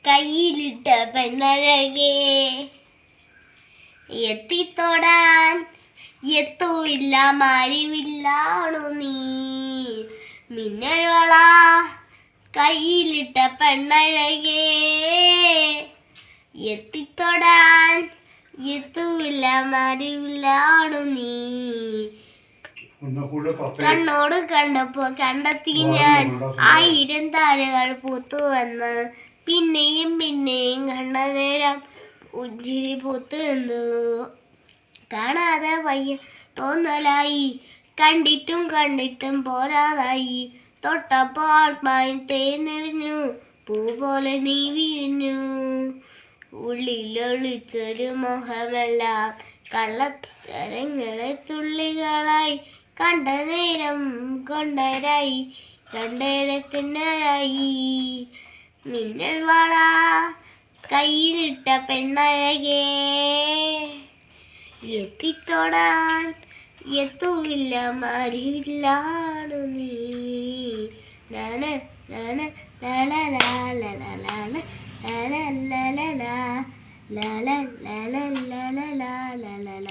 കയ്യിലിട്ട പെണ്ണഴകേ എത്തിത്തൊടാൻ എത്തുമില്ല മാരിവില്ലാണു നീ മിന്നൽ വള കയ്യിലിട്ട പെണ്ണഴകേ എത്തിത്തൊടാൻ എത്തുമില്ല മാരിവില്ലാണു നീ കണ്ണോട് കണ്ടപ്പോൾ കണ്ടെത്തി ഞാൻ 1000 താരകൾ പൂത്തുവന്ന് പിന്നെയും പിന്നെയും കണ്ട നേരം ഉജ്ജിരി പൂത്തു നിന്നു കാണാതെ വയ്യ തോന്നലായി കണ്ടിട്ടും കണ്ടിട്ടും പോരാതായി തൊട്ടപ്പോൾ ആത്മാവിൻ തേനെറിഞ്ഞു പൂ പോലെ നീ വിരിഞ്ഞു ഉള്ളിലൊളിച്ചൊരു മോഹമെല്ലാം കള്ളത്തരങ്ങളെ തുള്ളികളായി കണ്ട നേരം കൊണ്ടരായി കണ്ടേരത്തിനരായി മിന്നൽ വള കയ്യിലിട്ട പെണ്ണഴകേ എത്തിത്തൊടാൻ എത്തുമില്ല മാരിവില്ലാണു നീ നാന നാന ലാല ലാല ലാല ലാല ലാല ലാല ലാല ലാല ലാല ലാല